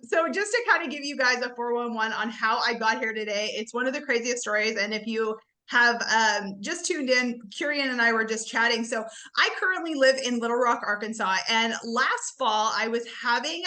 So just to kind of give you guys a 411 on how I got here today, it's one of the craziest stories. And if you have just tuned in, Kieran and I were just chatting. So I currently live in Little Rock, Arkansas. And last fall, I was having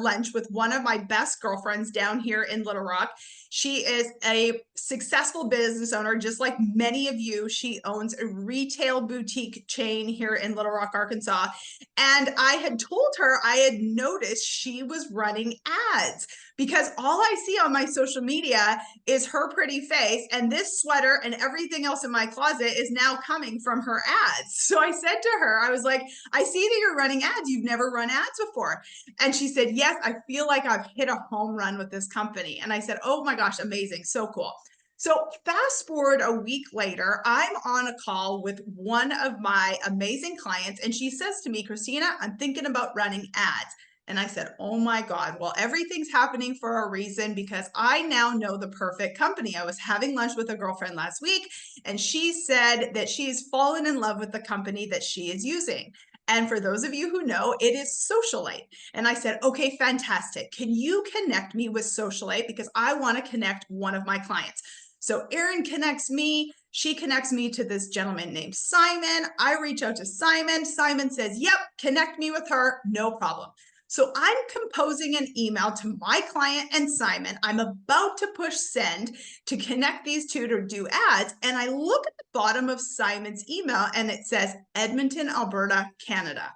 lunch with one of my best girlfriends down here in Little Rock. She is a successful business owner, just like many of you. She owns a retail boutique chain here in Little Rock, Arkansas. And I had told her I had noticed she was running ads because all I see on my social media is her pretty face, and this sweater and everything else in my closet is now coming from her ads. So I said to her, I was like, I see that you're running ads. You've never run ads before. And she said, yes, I feel like I've hit a home run with this company. And I said, oh my gosh, amazing. So cool. So fast forward a week later, I'm on a call with one of my amazing clients, and she says to me, Christina, I'm thinking about running ads. And I said, oh my God, well, everything's happening for a reason because I now know the perfect company. I was having lunch with a girlfriend last week, and she said that she's fallen in love with the company that she is using. And for those of you who know, it is Socialite. And I said, okay, fantastic. Can you connect me with Socialite? Because I want to connect one of my clients. So Erin connects me. She connects me to this gentleman named Simon. I reach out to Simon. Simon says, yep, connect me with her. No problem. So I'm composing an email to my client and Simon. I'm about to push send to connect these two to do ads. And I look at the bottom of Simon's email and it says Edmonton, Alberta, Canada.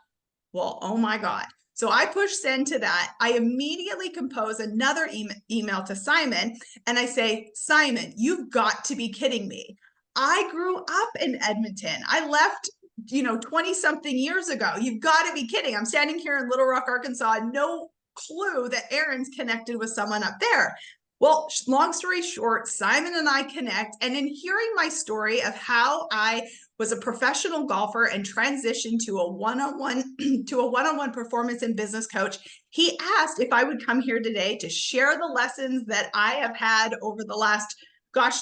Well, oh my God. So I push send to that. I immediately compose another email to Simon and I say, Simon, you've got to be kidding me. I grew up in Edmonton. I left 20 something years ago. You've got to be kidding. I'm standing here in Little Rock, Arkansas, no clue that Erin's connected with someone up there. Well, long story short, Simon and I connect, and in hearing my story of how I was a professional golfer and transitioned to a one-on-one performance and business coach, he asked if I would come here today to share the lessons that I have had over the last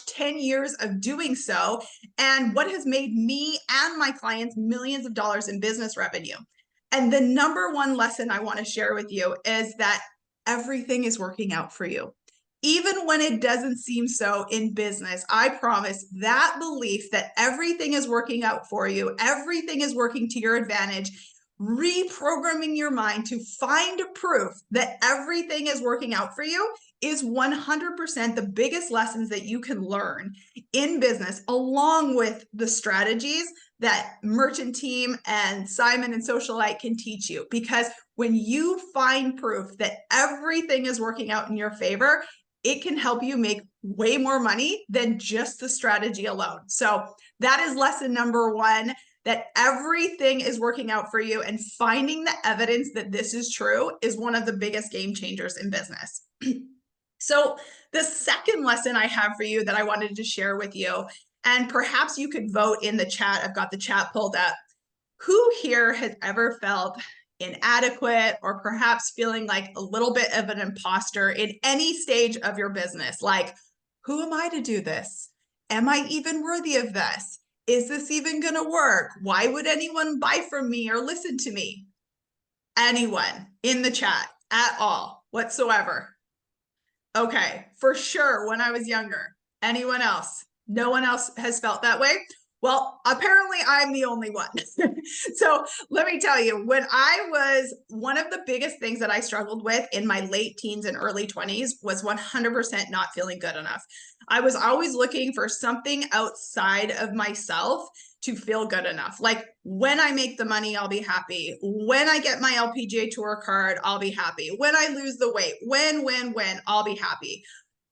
10 years of doing so, and what has made me and my clients millions of dollars in business revenue. And the number one lesson I want to share with you is that everything is working out for you. Even when it doesn't seem so in business, I promise that belief that everything is working out for you, everything is working to your advantage, reprogramming your mind to find proof that everything is working out for you is 100% the biggest lessons that you can learn in business, along with the strategies that Merchant Team and Simon and Socialite can teach you. Because when you find proof that everything is working out in your favor, it can help you make way more money than just the strategy alone. So that is lesson number one, that everything is working out for you, and finding the evidence that this is true is one of the biggest game changers in business. So the second lesson I have for you that I wanted to share with you, and perhaps you could vote in the chat. I've got the chat pulled up. Who here has ever felt inadequate or perhaps feeling like a little bit of an imposter in any stage of your business? Like, who am I to do this? Am I even worthy of this? Is this even going to work? Why would anyone buy from me or listen to me? Anyone in the chat at all whatsoever? Okay, for sure when I was younger. Anyone else? No one else has felt that way? Well, apparently I'm the only one. So let me tell you, one of the biggest things that I struggled with in my late teens and early 20s was 100% not feeling good enough. I was always looking for something outside of myself to feel good enough. Like, when I make the money, I'll be happy. When I get my LPGA tour card, I'll be happy. When I lose the weight, when, I'll be happy.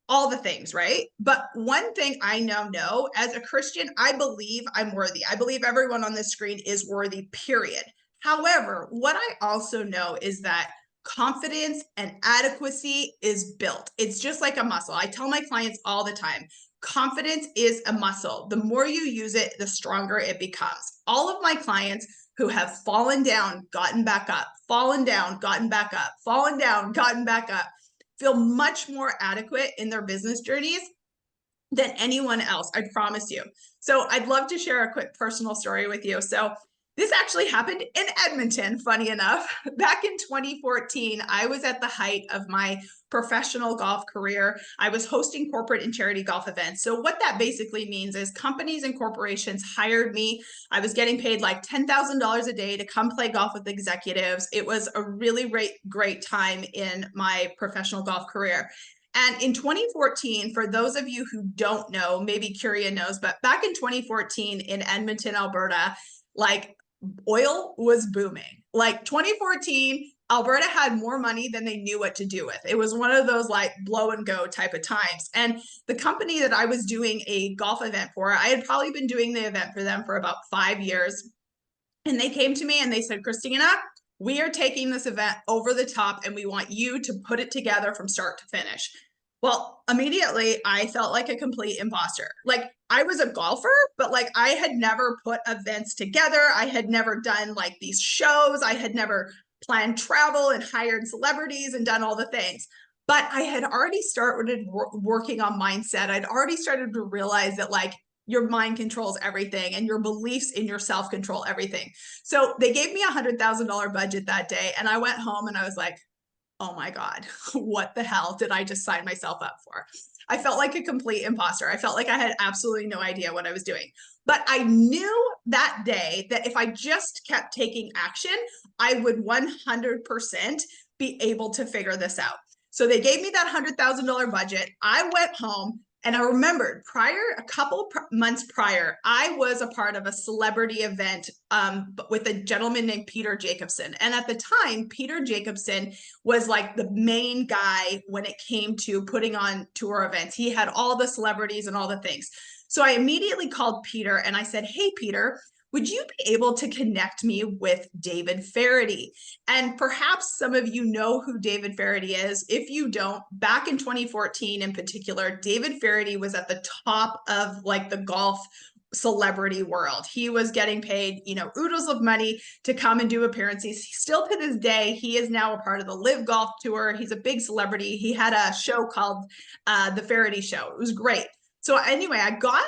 All the things, right? But one thing I now know as a Christian, I believe I'm worthy. I believe everyone on this screen is worthy, period. However, what I also know is that confidence and adequacy is built. It's just like a muscle. I tell my clients all the time, confidence is a muscle. The more you use it, the stronger it becomes. All of my clients who have fallen down, gotten back up, fallen down, gotten back up, fallen down, gotten back up, feel much more adequate in their business journeys than anyone else, I promise you. So I'd love to share a quick personal story with you. So This actually happened in Edmonton, funny enough. Back in 2014, I was at the height of my professional golf career. I was hosting corporate and charity golf events. So what that basically means is companies and corporations hired me. I was getting paid like $10,000 a day to come play golf with executives. It was a really great time in my professional golf career. And in 2014, for those of you who don't know, maybe Curia knows, but back in 2014 in Edmonton, Alberta, like oil was booming. Like 2014, Alberta had more money than they knew what to do with. It was one of those like blow and go type of times. And the company that I was doing a golf event for, I had probably been doing the event for them for about 5 years. And they came to me and they said, Christina, we are taking this event over the top and we want you to put it together from start to finish. Well, immediately I felt like a complete imposter. Like I was a golfer, but like I had never put events together. I had never done like these shows. I had never planned travel and hired celebrities and done all the things. But I had already started working on mindset. I'd already started to realize that like your mind controls everything and your beliefs in yourself control everything. So they gave me $100,000 budget that day. And I went home and I was like, oh my God, what the hell did I just sign myself up for? I felt like a complete imposter. I felt like I had absolutely no idea what I was doing. But I knew that day that if I just kept taking action, I would 100% be able to figure this out. So they gave me that $100,000 budget. I went home. And I remembered a couple months prior, I was a part of a celebrity event with a gentleman named Peter Jacobson. And at the time, Peter Jacobson was like the main guy when it came to putting on tour events. He had all the celebrities and all the things. So I immediately called Peter and I said, hey, Peter, would you be able to connect me with David Faraday? And perhaps some of you know who David Faraday is. If you don't, back in 2014 in particular, David Faraday was at the top of like the golf celebrity world. He was getting paid, oodles of money to come and do appearances. Still to this day, he is now a part of the Live Golf Tour. He's a big celebrity. He had a show called The Faraday Show. It was great. So anyway, I got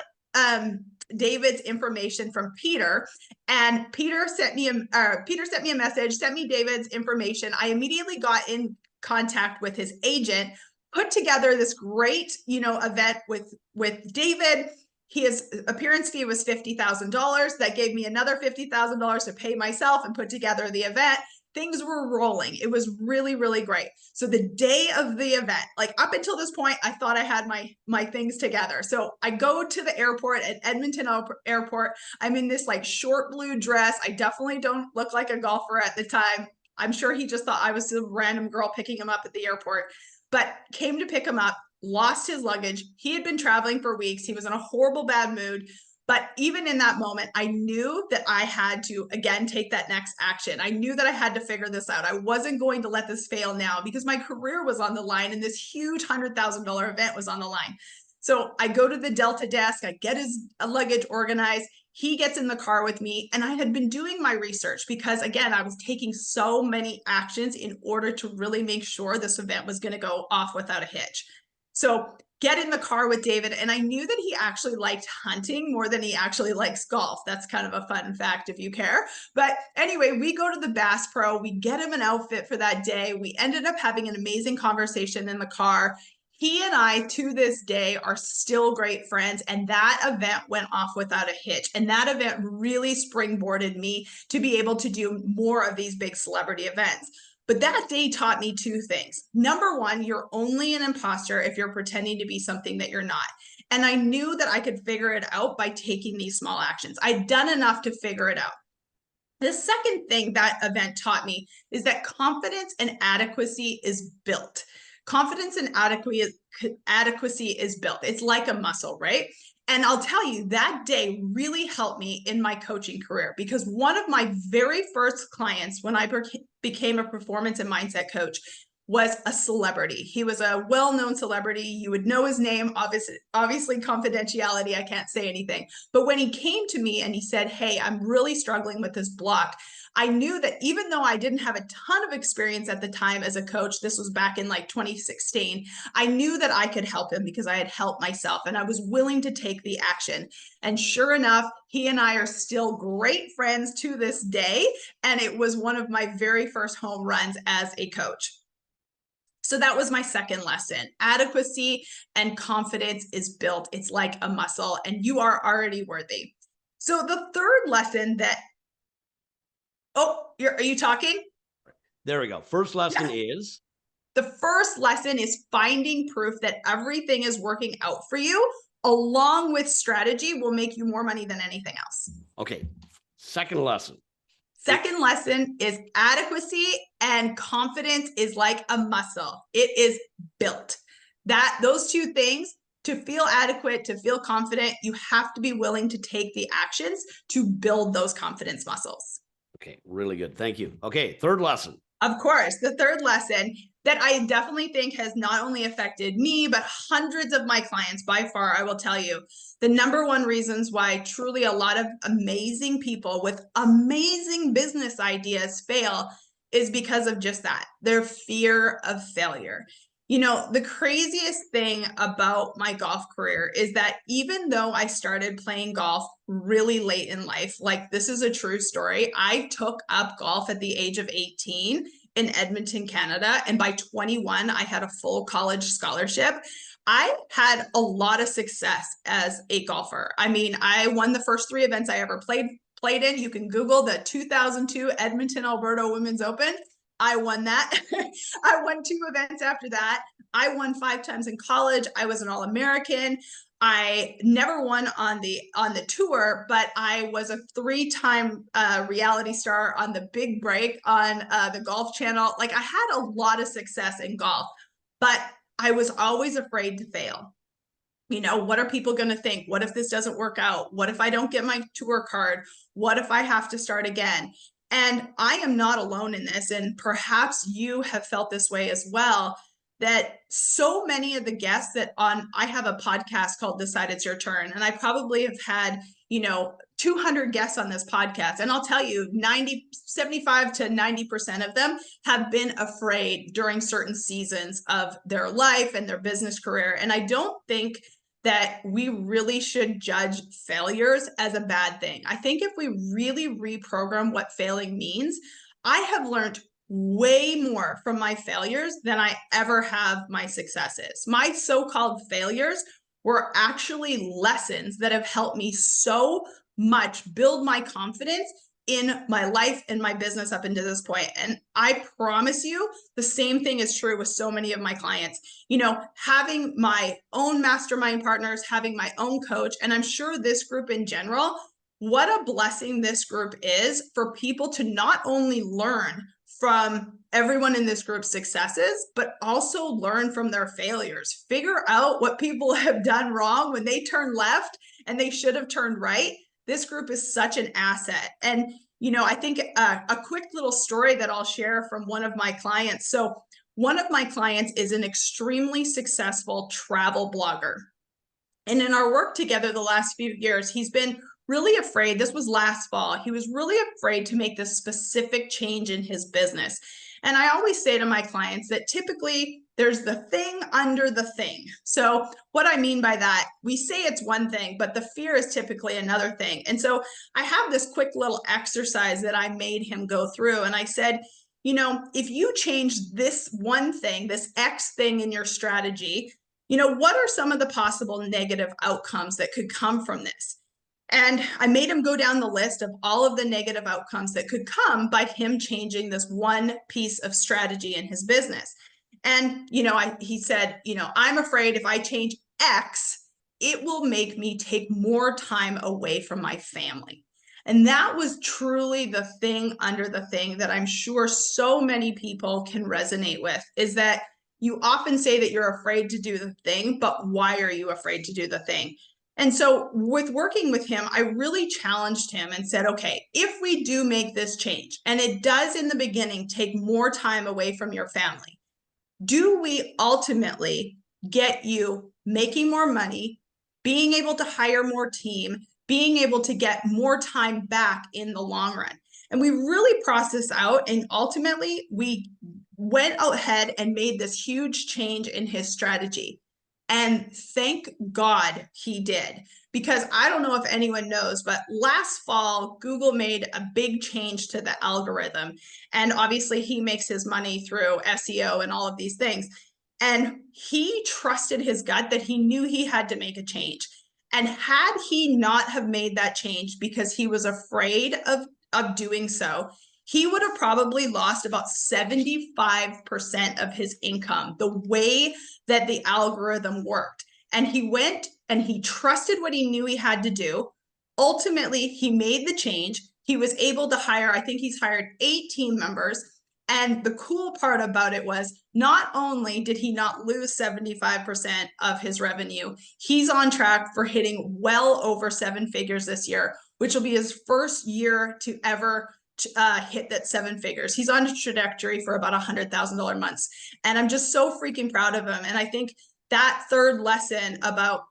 David's information from Peter, and Peter sent me a message, sent me David's information. I immediately got in contact with his agent, put together this great, event with David. His appearance fee was $50,000. That gave me another $50,000 to pay myself and put together the event. Things were rolling. It was really, really great. So the day of the event, like up until this point, I thought I had my things together. So I go to the airport at Edmonton Airport. I'm in this like short blue dress. I definitely don't look like a golfer at the time. I'm sure he just thought I was some random girl picking him up at the airport, but came to pick him up, lost his luggage. He had been traveling for weeks. He was in a horrible bad mood. But even in that moment, I knew that I had to, again, take that next action. I knew that I had to figure this out. I wasn't going to let this fail now because my career was on the line and this huge $100,000 event was on the line. So I go to the Delta desk, I get his luggage organized. He gets in the car with me, and I had been doing my research because, again, I was taking so many actions in order to really make sure this event was going to go off without a hitch. So get in the car with David, and I knew that he actually liked hunting more than he actually likes golf. That's kind of a fun fact if you care. But anyway, we go to the Bass Pro. We get him an outfit for that day. We ended up having an amazing conversation in the car. He and I, to this day, are still great friends, and that event went off without a hitch. And that event really springboarded me to be able to do more of these big celebrity events. But that day taught me two things. Number one, you're only an imposter if you're pretending to be something that you're not. And I knew that I could figure it out by taking these small actions. I'd done enough to figure it out. The second thing that event taught me is that confidence and adequacy is built. Confidence and adequacy is built. It's like a muscle, right? And I'll tell you, that day really helped me in my coaching career because one of my very first clients when I became a performance and mindset coach was a celebrity. He was a well-known celebrity. You would know his name, obviously confidentiality, I can't say anything. But when he came to me and he said, hey, I'm really struggling with this block. I knew that even though I didn't have a ton of experience at the time as a coach, this was back in like 2016, I knew that I could help him because I had helped myself and I was willing to take the action. And sure enough, he and I are still great friends to this day. And it was one of my very first home runs as a coach. So that was my second lesson. Adequacy and confidence is built. It's like a muscle, and you are already worthy. So the third lesson that, are you talking? There we go. First lesson is? The first lesson is finding proof that everything is working out for you, along with strategy, will make you more money than anything else. Okay. Second lesson. Second lesson is adequacy and confidence is like a muscle. It is built. Those two things, to feel adequate, to feel confident, you have to be willing to take the actions to build those confidence muscles. Okay, really good. Thank you. Okay, third lesson. Of course, the third lesson that I definitely think has not only affected me, but hundreds of my clients by far, I will tell you, the number one reasons why truly a lot of amazing people with amazing business ideas fail is because of just that, their fear of failure. You know, the craziest thing about my golf career is that even though I started playing golf really late in life, like this is a true story, I took up golf at the age of 18 in Edmonton, Canada. And by 21, I had a full college scholarship. I had a lot of success as a golfer. I mean, I won the first 3 events I ever played in. You can Google the 2002 Edmonton, Alberta Women's Open. I won that. I won 2 events after that. I won 5 times in college. I was an All-American. I never won on the tour, but I was a 3-time reality star on The Big Break on the Golf Channel. Like, I had a lot of success in golf, but I was always afraid to fail. You know, what are people going to think? What if this doesn't work out? What if I don't get my tour card? What if I have to start again? And I am not alone in this. And perhaps you have felt this way as well, that so many of the guests that I have a podcast called Decide It's Your Turn. And I probably have had, 200 guests on this podcast. And I'll tell you, 75 to 90% of them have been afraid during certain seasons of their life and their business career. And I don't think that we really should judge failures as a bad thing. I think if we really reprogram what failing means, I have learned way more from my failures than I ever have my successes. My so-called failures were actually lessons that have helped me so much build my confidence in my life and my business up until this point. And I promise you, the same thing is true with so many of my clients. Having my own mastermind partners, having my own coach, and I'm sure this group in general, what a blessing this group is for people to not only learn from everyone in this group's successes, but also learn from their failures. Figure out what people have done wrong when they turned left and they should have turned right. This group is such an asset. And, I think a quick little story that I'll share from one of my clients. So one of my clients is an extremely successful travel blogger. And in our work together the last few years, he's been really afraid. This was last fall. He was really afraid to make this specific change in his business. And I always say to my clients that typically there's the thing under the thing. So what I mean by that, we say it's one thing, but the fear is typically another thing. And so I have this quick little exercise that I made him go through. And I said, if you change this one thing, this X thing in your strategy, what are some of the possible negative outcomes that could come from this? And I made him go down the list of all of the negative outcomes that could come by him changing this one piece of strategy in his business. And, he said, I'm afraid if I change X, it will make me take more time away from my family. And that was truly the thing under the thing that I'm sure so many people can resonate with, is that you often say that you're afraid to do the thing, but why are you afraid to do the thing? And so with working with him, I really challenged him and said, okay, if we do make this change, and it does in the beginning take more time away from your family, do we ultimately get you making more money, being able to hire more team, being able to get more time back in the long run? And we really processed out, and ultimately we went ahead and made this huge change in his strategy. And thank God he did, because I don't know if anyone knows, but last fall, Google made a big change to the algorithm. And obviously he makes his money through SEO and all of these things. And he trusted his gut that he knew he had to make a change. And had he not have made that change because he was afraid of doing so, he would have probably lost about 75% of his income, the way that the algorithm worked. And he went and he trusted what he knew he had to do. Ultimately, he made the change. He was able to hire, I think he's hired 8 team members. And the cool part about it was, not only did he not lose 75% of his revenue, he's on track for hitting well over 7 figures this year, which will be his first year to ever hit that 7 figures. He's on a trajectory for about $100,000 months. And I'm just so freaking proud of him. And I think that third lesson about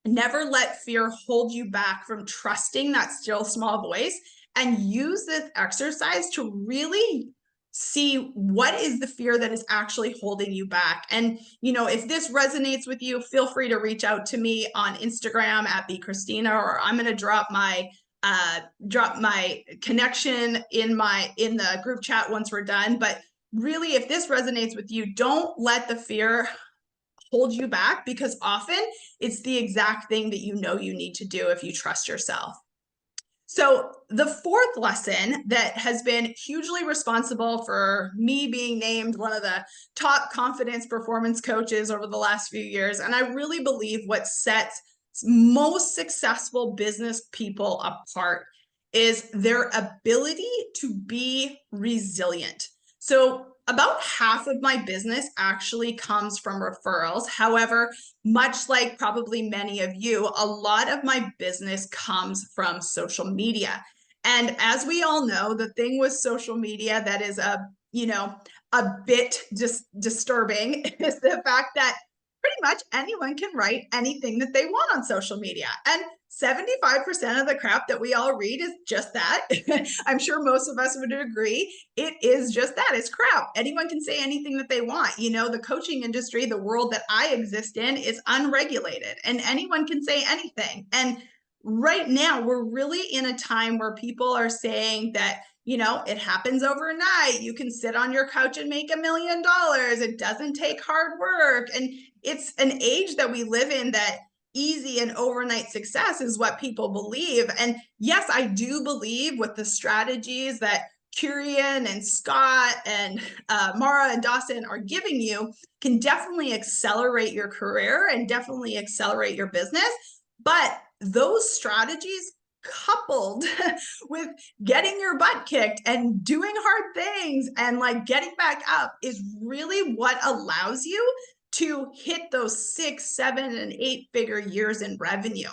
never let fear hold you back from trusting that still small voice, and use this exercise to really see what is the fear that is actually holding you back. And, you know, if this resonates with you, feel free to reach out to me on Instagram at @bchristina, or I'm going to drop my connection in the group chat once we're done. But really, if this resonates with you, don't let the fear hold you back, because often it's the exact thing that you know you need to do if you trust yourself. So the fourth lesson that has been hugely responsible for me being named one of the top confidence performance coaches over the last few years, and I really believe what sets most successful business people apart, is their ability to be resilient. So about half of my business actually comes from referrals. However, much like probably many of you, a lot of my business comes from social media. And as we all know, the thing with social media that is a bit just disturbing is the fact that pretty much anyone can write anything that they want on social media. And 75% of the crap that we all read is just that. I'm sure most of us would agree. It is just that. It's crap. Anyone can say anything that they want. You know, the coaching industry, the world that I exist in, is unregulated, and anyone can say anything. And right now, we're really in a time where people are saying that, you know, it happens overnight. You can sit on your couch and make $1 million. It doesn't take hard work. And it's an age that we live in that easy and overnight success is what people believe. And yes, I do believe with the strategies that Kurian and Scott and Mara and Dawson are giving you can definitely accelerate your career and definitely accelerate your business. But those strategies, coupled with getting your butt kicked and doing hard things and like getting back up, is really what allows you to hit those 6, 7, and 8-figure years in revenue.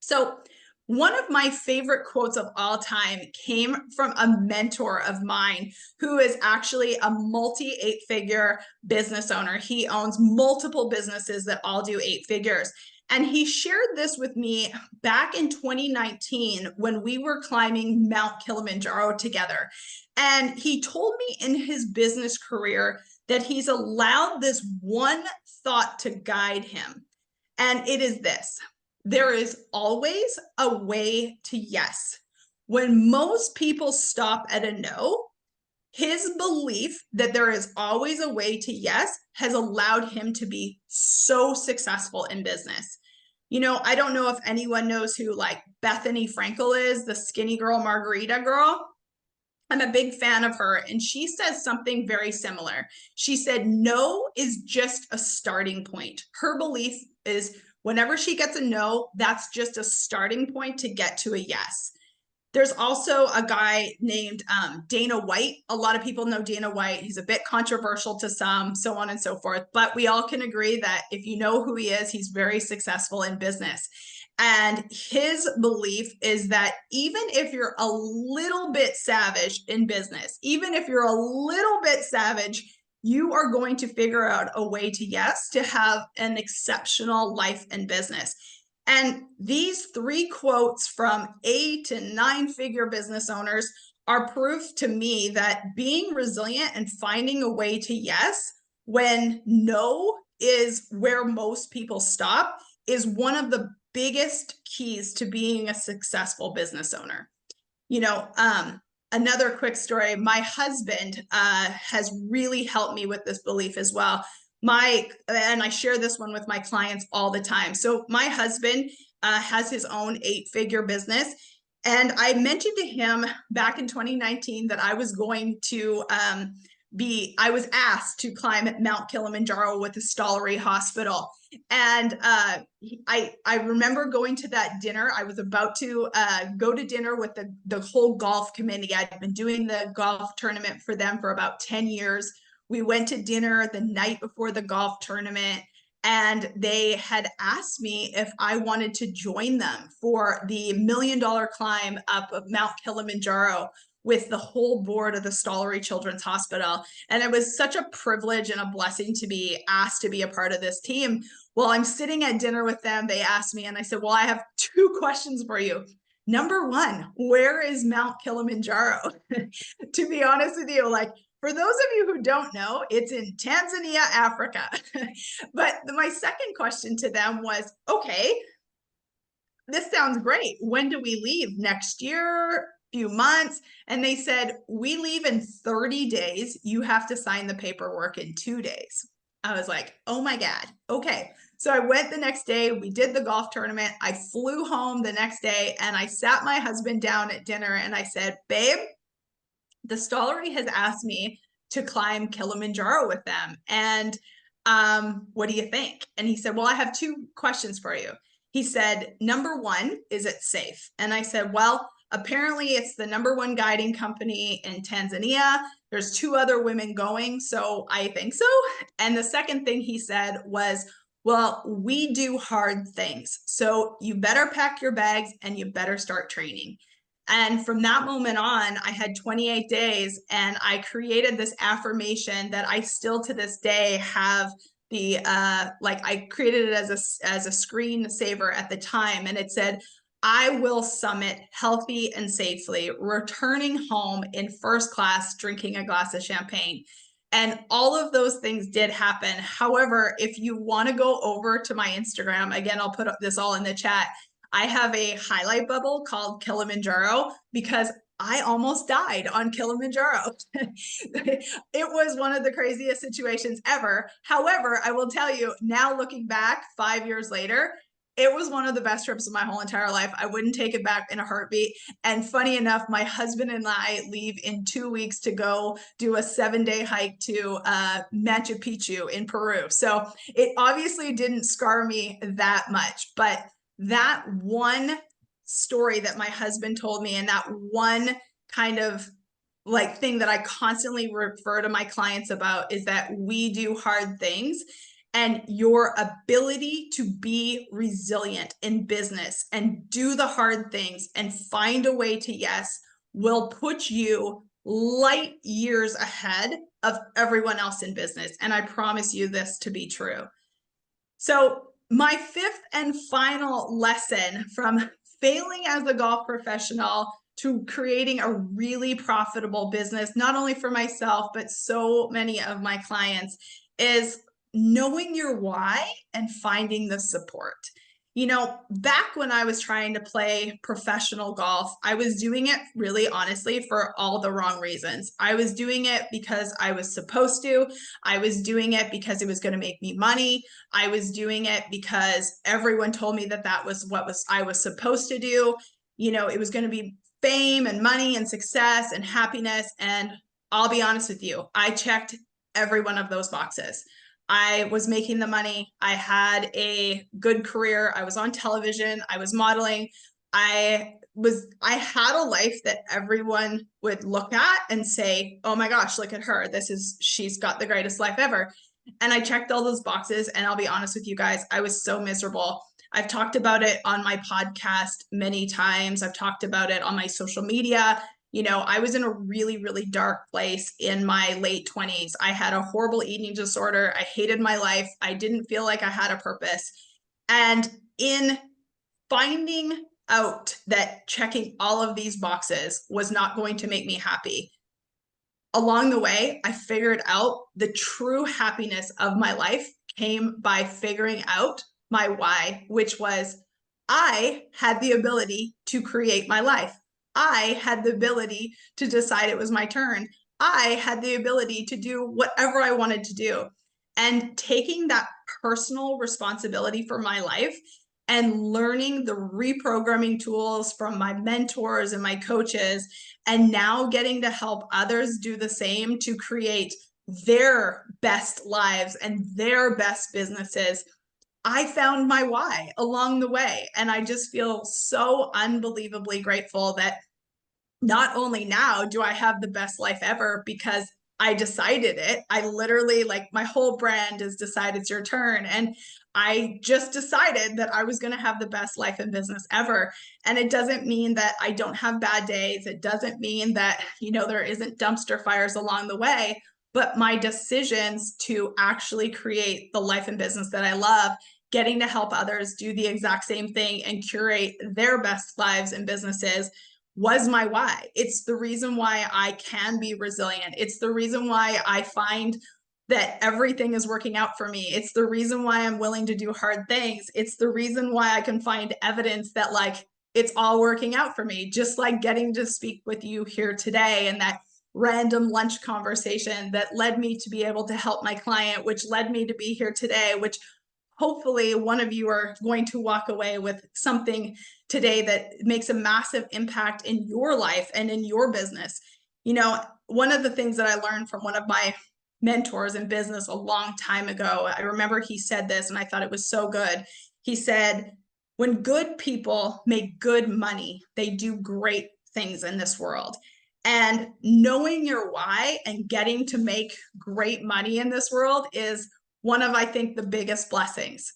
So one of my favorite quotes of all time came from a mentor of mine who is actually a multi 8-figure business owner. He owns multiple businesses that all do 8 figures. And he shared this with me back in 2019 when we were climbing Mount Kilimanjaro together. And he told me in his business career that he's allowed this one thought to guide him. And it is this: there is always a way to yes. When most people stop at a no, his belief that there is always a way to yes has allowed him to be so successful in business. You know, I don't know if anyone knows who like Bethany Frankel is, the skinny girl, margarita girl. I'm a big fan of her, and she says something very similar. She said, no is just a starting point. Her belief is whenever she gets a no, that's just a starting point to get to a yes. There's also a guy named Dana White. A lot of people know Dana White. He's a bit controversial to some, so on and so forth. But we all can agree that if you know who he is, he's very successful in business. And his belief is that even if you're a little bit savage in business, even if you're a little bit savage, you are going to figure out a way to yes, to have an exceptional life and business. And these 3 quotes from 8 and 9-figure business owners are proof to me that being resilient and finding a way to yes when no is where most people stop is one of the biggest keys to being a successful business owner. You know, another quick story, my husband has really helped me with this belief as well. And I share this one with my clients all the time. So my husband has his own 8-figure business. And I mentioned to him back in 2019 that I was going to I was asked to climb Mount Kilimanjaro with the Stollery Hospital. And I remember going to that dinner. I was about to go to dinner with the whole golf committee. I'd been doing the golf tournament for them for about 10 years. We went to dinner the night before the golf tournament, and they had asked me if I wanted to join them for the $1 million climb up of Mount Kilimanjaro with the whole board of the Stollery Children's Hospital. And it was such a privilege and a blessing to be asked to be a part of this team. While I'm sitting at dinner with them, they asked me, and I said, well, I have 2 questions for you. Number 1, where is Mount Kilimanjaro? To be honest with you, like, for those of you who don't know, it's in Tanzania, Africa. But my second question to them was, okay, this sounds great. When do we leave? Next year? Few months? And they said, we leave in 30 days. You have to sign the paperwork in 2 days. I was like, oh my God. Okay. So I went the next day. We did the golf tournament. I flew home the next day, and I sat my husband down at dinner and I said, babe, the Stollery has asked me to climb Kilimanjaro with them. And what do you think? And he said, well, I have 2 questions for you. He said, number 1, is it safe? And I said, well, apparently it's the #1 guiding company in Tanzania. There's 2 other women going, so I think so. And the second thing he said was, well, we do hard things. So you better pack your bags and you better start training. And from that moment on, I had 28 days, and I created this affirmation that I still to this day have I created it as a screensaver at the time. And it said, I will summit healthy and safely, returning home in first class, drinking a glass of champagne. And all of those things did happen. However, if you want to go over to my Instagram, again, I'll put this all in the chat. I have a highlight bubble called Kilimanjaro because I almost died on Kilimanjaro. It was one of the craziest situations ever. However, I will tell you now, looking back 5 years later, it was one of the best trips of my whole entire life. I wouldn't take it back in a heartbeat. And funny enough, my husband and I leave in 2 weeks to go do a 7-day hike to Machu Picchu in Peru. So it obviously didn't scar me that much, but that one story that my husband told me, and that one kind of like thing that I constantly refer to my clients about, is that we do hard things. And your ability to be resilient in business and do the hard things and find a way to yes will put you light years ahead of everyone else in business. And I promise you this to be true. So my 5th and final lesson from failing as a golf professional to creating a really profitable business, not only for myself, but so many of my clients, is knowing your why and finding the support. You know, back when I was trying to play professional golf, I was doing it really honestly for all the wrong reasons. I was doing it because I was supposed to. I was doing it because it was going to make me money. I was doing it because everyone told me that that was what I was supposed to do. You know, it was going to be fame and money and success and happiness. And I'll be honest with you, I checked every one of those boxes. I was making the money. I had a good career. I was on television. I was modeling. I had a life that everyone would look at and say, oh my gosh, look at her. She's got the greatest life ever. And I checked all those boxes. And I'll be honest with you guys, I was so miserable. I've talked about it on my podcast many times. I've talked about it on my social media. You know, I was in a really, really dark place in my late 20s. I had a horrible eating disorder. I hated my life. I didn't feel like I had a purpose. And in finding out that checking all of these boxes was not going to make me happy. Along the way, I figured out the true happiness of my life came by figuring out my why, which was I had the ability to create my life. I had the ability to decide it was my turn. I had the ability to do whatever I wanted to do. And taking that personal responsibility for my life and learning the reprogramming tools from my mentors and my coaches, and now getting to help others do the same to create their best lives and their best businesses. I found my why along the way. And I just feel so unbelievably grateful that not only now do I have the best life ever because I decided it. I literally, like, my whole brand is decide it's your turn. And I just decided that I was going to have the best life in business ever. And it doesn't mean that I don't have bad days. It doesn't mean that, there isn't dumpster fires along the way. But my decisions to actually create the life and business that I love, getting to help others do the exact same thing and curate their best lives and businesses, was my why. It's the reason why I can be resilient. It's the reason why I find that everything is working out for me. It's the reason why I'm willing to do hard things. It's the reason why I can find evidence that, like, it's all working out for me, just like getting to speak with you here today and that random lunch conversation that led me to be able to help my client, which led me to be here today, which hopefully one of you are going to walk away with something today that makes a massive impact in your life and in your business. One of the things that I learned from one of my mentors in business a long time ago, I remember he said this and I thought it was so good. He said, when good people make good money, they do great things in this world. And knowing your why and getting to make great money in this world is one of, I think, the biggest blessings.